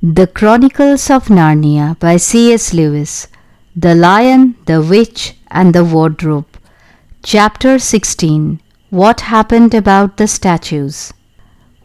The Chronicles of Narnia by C.S. Lewis. The Lion, the Witch and the Wardrobe. Chapter 16. What Happened About the Statues.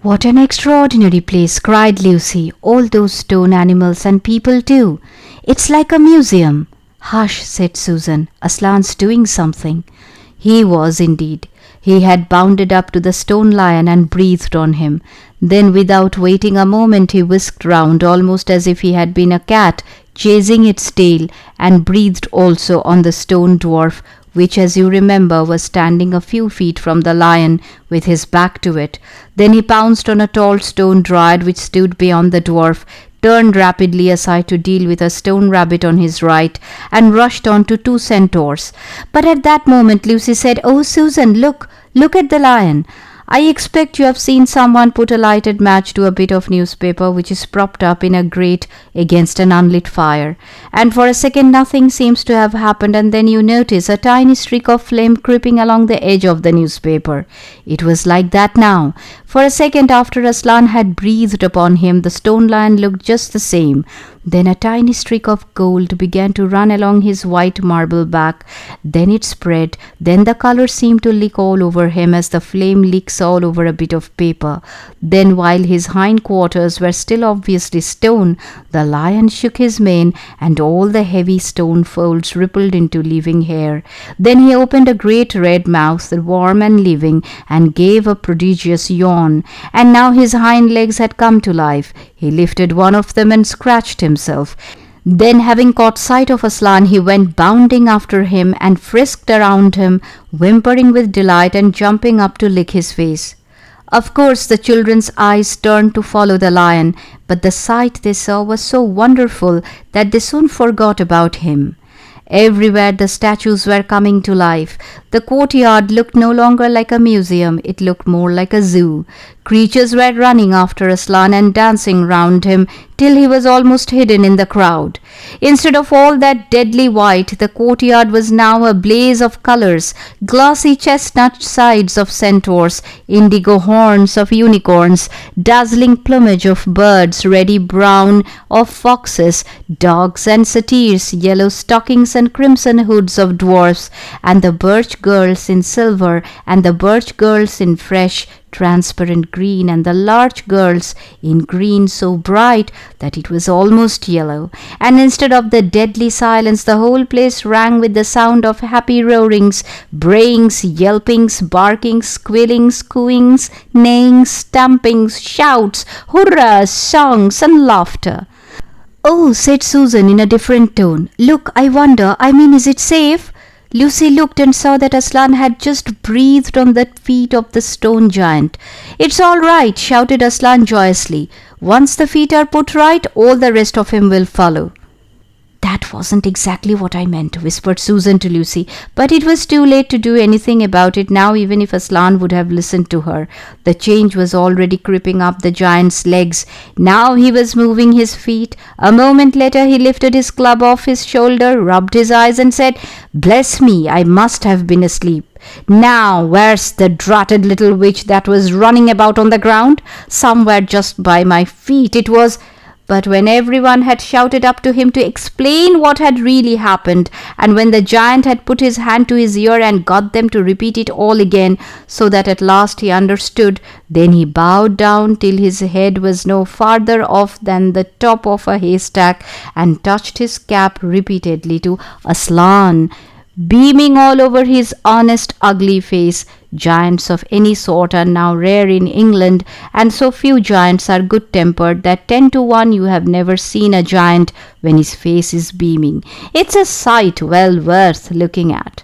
"What an extraordinary place," cried Lucy. "All those stone animals and people too. It's like a museum." "Hush," said Susan. "Aslan's doing something." He was indeed. He had bounded up to the stone lion and breathed on him. Then, without waiting a moment, he whisked round, almost as if he had been a cat chasing its tail, and breathed also on the stone dwarf, which, as you remember, was standing a few feet from the lion with his back to it. Then he pounced on a tall stone dryad which stood beyond the dwarf, turned rapidly aside to deal with a stone rabbit on his right, and rushed on to two centaurs. But at that moment Lucy said, "Oh, Susan, look at the lion. I expect you have seen someone put a lighted match to a bit of newspaper which is propped up in a grate against an unlit fire. And for a second nothing seems to have happened, and then you notice a tiny streak of flame creeping along the edge of the newspaper. It was like that now. For a second after Aslan had breathed upon him, the stone lion looked just the same. Then a tiny streak of gold began to run along his white marble back. Then it spread. Then the color seemed to leak all over him as the flame leaks all over a bit of paper. Then, while his hindquarters were still obviously stone, the lion shook his mane, and all the heavy stone folds rippled into living hair. Then he opened a great red mouth, warm and living, and gave a prodigious yawn. And now his hind legs had come to life. He lifted one of them and scratched himself. Then, having caught sight of Aslan, he went bounding after him and frisked around him, whimpering with delight and jumping up to lick his face. Of course, the children's eyes turned to follow the lion, but the sight they saw was so wonderful that they soon forgot about him. Everywhere the statues were coming to life. The courtyard looked no longer like a museum, it looked more like a zoo. Creatures were running after Aslan and dancing round him till he was almost hidden in the crowd. Instead of all that deadly white, the courtyard was now a blaze of colors: glossy chestnut sides of centaurs, indigo horns of unicorns, dazzling plumage of birds, reddy brown of foxes, dogs and satyrs, yellow stockings and crimson hoods of dwarfs, and the birch girls in silver, and the birch girls in fresh transparent green, and the larch girls in green so bright that it was almost yellow. And instead of the deadly silence, the whole place rang with the sound of happy roarings, brayings, yelpings, barkings, squealings, cooings, neighings, stampings, shouts, hurrahs, songs, and laughter. "Oh," said Susan in a different tone. "Look, is it safe?" Lucy looked and saw that Aslan had just breathed on the feet of the stone giant. "It's all right," shouted Aslan joyously. "Once the feet are put right, all the rest of him will follow." "That wasn't exactly what I meant," whispered Susan to Lucy, but it was too late to do anything about it now, even if Aslan would have listened to her. The change was already creeping up the giant's legs. Now he was moving his feet. A moment later he lifted his club off his shoulder, rubbed his eyes and said, "Bless me, I must have been asleep. Now, where's the dratted little witch that was running about on the ground? Somewhere just by my feet it was." But when everyone had shouted up to him to explain what had really happened, and when the giant had put his hand to his ear and got them to repeat it all again, so that at last he understood, then he bowed down till his head was no farther off than the top of a haystack, and touched his cap repeatedly to Aslan, beaming all over his honest, ugly face. Giants of any sort are now rare in England, and so few giants are good-tempered that 10 to 1 you have never seen a giant when his face is beaming. It's a sight well worth looking at.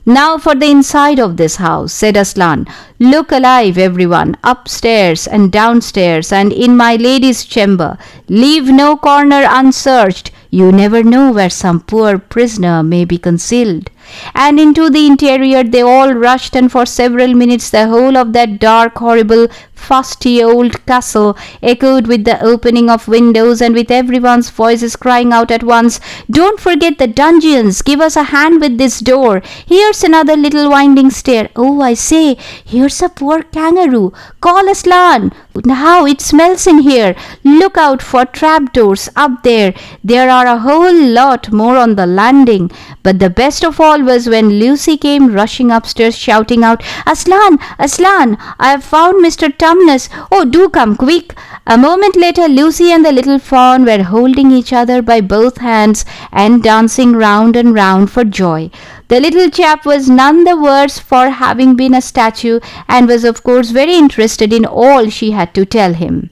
"Now for the inside of this house," said Aslan. "Look alive, everyone, upstairs and downstairs and in my lady's chamber. Leave no corner unsearched. You never know where some poor prisoner may be concealed." And into the interior they all rushed, and for several minutes the whole of that dark, horrible, fusty old castle echoed with the opening of windows and with everyone's voices crying out at once, "Don't forget the dungeons! Give us a hand with this door! Here's another little winding stair! Oh, I say, here's a poor kangaroo! Call Aslan! How it smells in here! Look out for trapdoors up there! There are a whole lot more on the landing." But the best of all was when Lucy came rushing upstairs shouting out, "Aslan! Aslan! I have found Mr. Tumnus! Oh, do come quick!" A moment later Lucy and the little fawn were holding each other by both hands and dancing round and round for joy. The little chap was none the worse for having been a statue, and was of course very interested in all she had to tell him.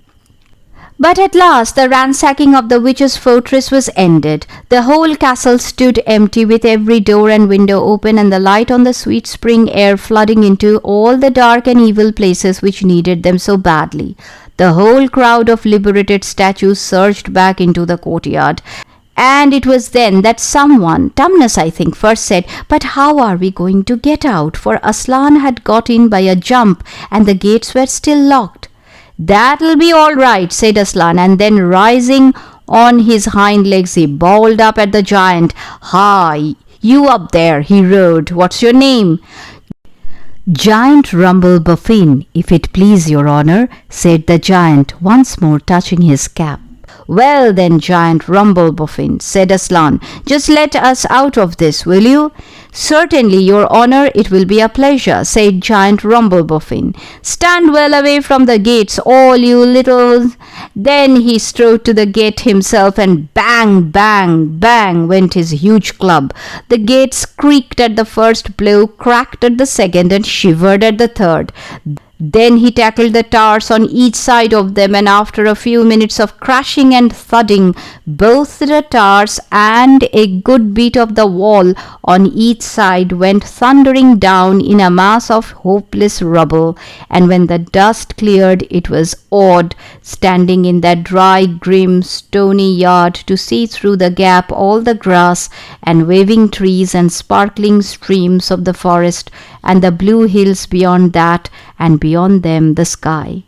But at last the ransacking of the witch's fortress was ended. The whole castle stood empty, with every door and window open, and the light on the sweet spring air flooding into all the dark and evil places which needed them so badly. The whole crowd of liberated statues surged back into the courtyard. And it was then that someone, Tumnus I think, first said, "But how are we going to get out?" For Aslan had got in by a jump, and the gates were still locked. "That'll be all right," said Aslan, and then rising on his hind legs he bowled up at the giant. "Hi, you up there," he roared. "What's your name?" "Giant Rumble Buffin, if it please your honour," said the giant, once more touching his cap. "Well then, Giant Rumble Buffin," said Aslan, "just let us out of this, will you?" "Certainly, your honour, it will be a pleasure," said Giant Rumble Buffin. "Stand well away from the gates, all you little—" Then he strode to the gate himself, and bang, bang, bang went his huge club. The gates creaked at the first blow, cracked at the second, and shivered at the third. Then he tackled the towers on each side of them, and after a few minutes of crashing and thudding, both the towers and a good bit of the wall on each side went thundering down in a mass of hopeless rubble. And when the dust cleared, it was odd, standing in that dry, grim, stony yard, to see through the gap all the grass and waving trees and sparkling streams of the forest, and the blue hills beyond that, and beyond them the sky.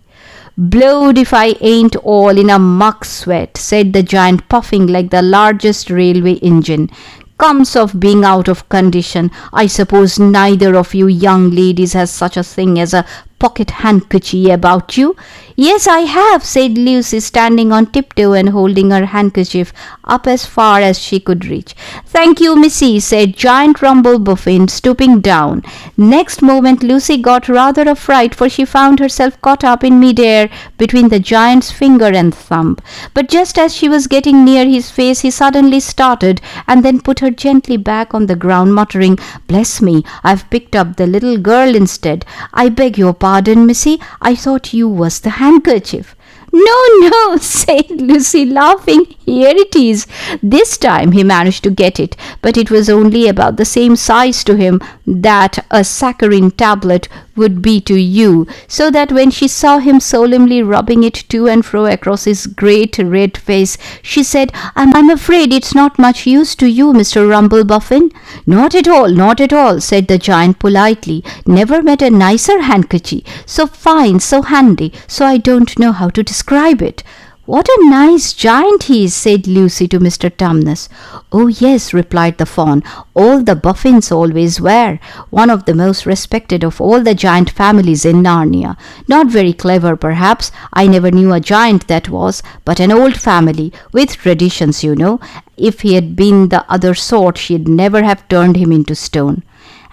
"Blowed if I ain't all in a muck sweat," said the giant, puffing like the largest railway engine. "Comes of being out of condition. I suppose neither of you young ladies has such a thing as a pocket handkerchief about you?" "Yes, I have," said Lucy, standing on tiptoe and holding her handkerchief up as far as she could reach. "Thank you, missy," said Giant Rumble Buffin, stooping down. Next moment Lucy got rather a fright, for she found herself caught up in mid-air between the giant's finger and thumb. But just as she was getting near his face, he suddenly started, and then put her gently back on the ground, muttering, "Bless me, I've picked up the little girl instead. I beg your pardon, missy, I thought you was the handkerchief." "No, no," said Lucy, laughing. "Here it is." This time he managed to get it, but it was only about the same size to him that a saccharine tablet would be to you, so that when she saw him solemnly rubbing it to and fro across his great red face, she said, I'm afraid it's not much use to you, Mr. Rumble Buffin." "Not at all, not at all," said the giant politely. "Never met a nicer handkerchief. So fine, so handy, so I don't know how to describe it." "What a nice giant he is," said Lucy to Mr. Tumnus. "Oh yes," replied the fawn, "all the Buffins always were. One of the most respected of all the giant families in Narnia. Not very clever, perhaps. I never knew a giant that was, but an old family, with traditions, you know. If he had been the other sort, she'd never have turned him into stone."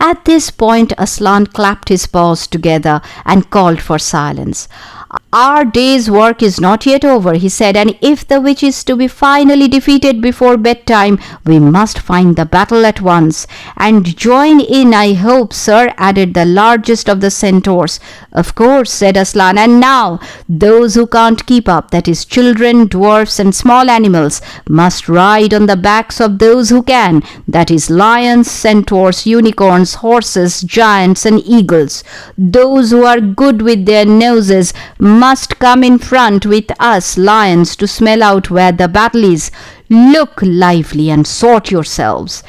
At this point Aslan clapped his paws together and called for silence. "Our day's work is not yet over," he said, "and if the witch is to be finally defeated before bedtime, we must find the battle at once. And join in, I hope, sir," added the largest of the centaurs. "Of course," said Aslan. "And now, those who can't keep up, that is children, dwarfs, and small animals, must ride on the backs of those who can, that is lions, centaurs, unicorns, horses, giants, and eagles. Those who are good with their noses must come in front with us lions to smell out where the battle is. Look lively and sort yourselves."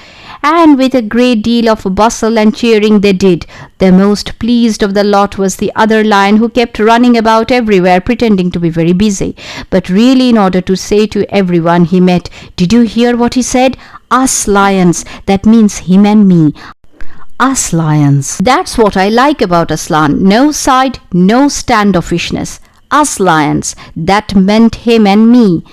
and with a great deal of bustle and cheering they did. The most pleased of the lot was the other lion, who kept running about everywhere pretending to be very busy, but really in order to say to everyone he met, "Did you hear what he said? Us lions, that means him and me. Us lions. That's what I like about Aslan. No side, no standoffishness. Us lions, that meant him and me."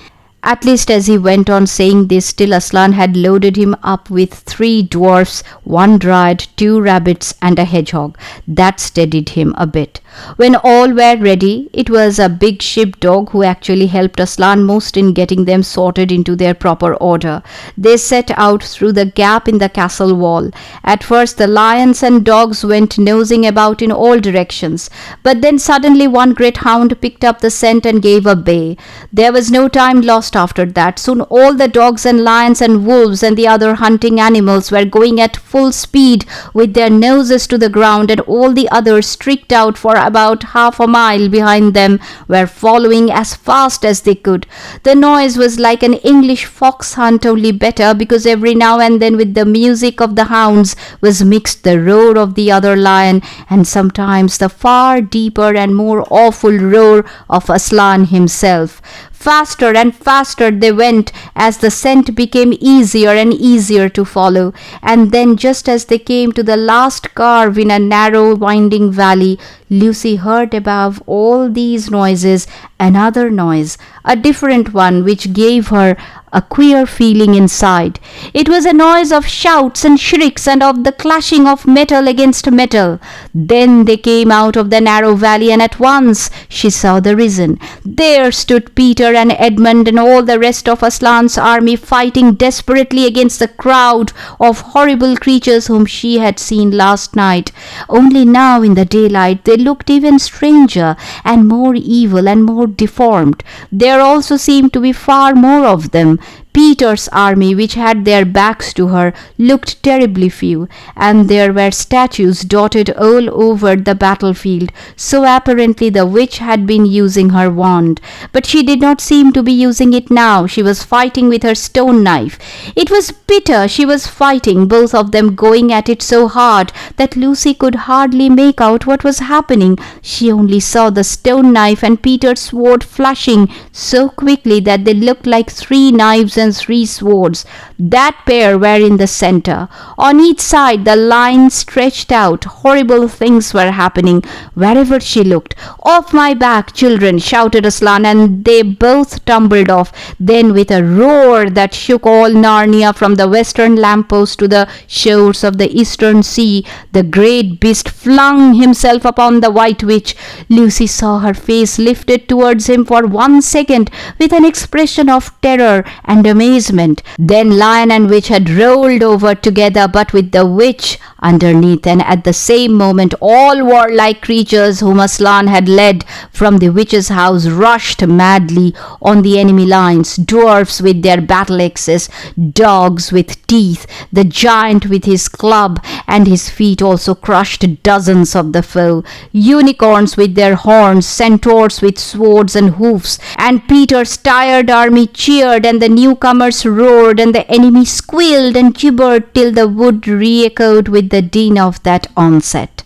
At least as he went on saying this, still Aslan had loaded him up with 3 dwarfs, 1 dryad, 2 rabbits and a hedgehog. That steadied him a bit. When all were ready, it was a big sheepdog who actually helped Aslan most in getting them sorted into their proper order. They set out through the gap in the castle wall. At first the lions and dogs went nosing about in all directions, but then suddenly one great hound picked up the scent and gave a bay. There was no time lost after that. Soon all the dogs and lions and wolves and the other hunting animals were going at full speed with their noses to the ground, and all the others, streaked out for about half a mile behind them, were following as fast as they could. The noise was like an English fox hunt, only better, because every now and then with the music of the hounds was mixed the roar of the other lion, and sometimes the far deeper and more awful roar of Aslan himself. Faster and faster they went as the scent became easier and easier to follow, and then just as they came to the last curve in a narrow winding valley, Lucy heard above all these noises another noise, a different one, which gave her a queer feeling inside. It was a noise of shouts and shrieks and of the clashing of metal against metal. Then they came out of the narrow valley, and at once she saw the reason. There stood Peter and Edmund and all the rest of Aslan's army, fighting desperately against the crowd of horrible creatures whom she had seen last night. Only now in the daylight they looked even stranger and more evil and more deformed. There also seemed to be far more of them. Peter's army, which had their backs to her, looked terribly few, and there were statues dotted all over the battlefield, so apparently the witch had been using her wand. But she did not seem to be using it now. She was fighting with her stone knife. It was bitter she was fighting, both of them going at it so hard that Lucy could hardly make out what was happening. She only saw the stone knife and Peter's sword flashing so quickly that they looked like 3 knives and 3 swords. That pair were in the center. On each side the line stretched out. Horrible things were happening wherever she looked. "Off my back, children!" shouted Aslan, and they both tumbled off. Then with a roar that shook all Narnia from the western lamppost to the shores of the eastern sea, the great beast flung himself upon the white witch. Lucy saw her face lifted towards him for 1 second with an expression of terror and amazement. Then lion and witch had rolled over together, but with the witch underneath, and at the same moment all warlike creatures whom Aslan had led from the witch's house rushed madly on the enemy lines. Dwarfs with their battle axes, dogs with teeth, the giant with his club and his feet also crushed dozens of the foe, unicorns with their horns, centaurs with swords and hoofs, and Peter's tired army cheered, and the newcomers roared, and the enemy squealed and gibbered till the wood re-echoed with the din of that onset.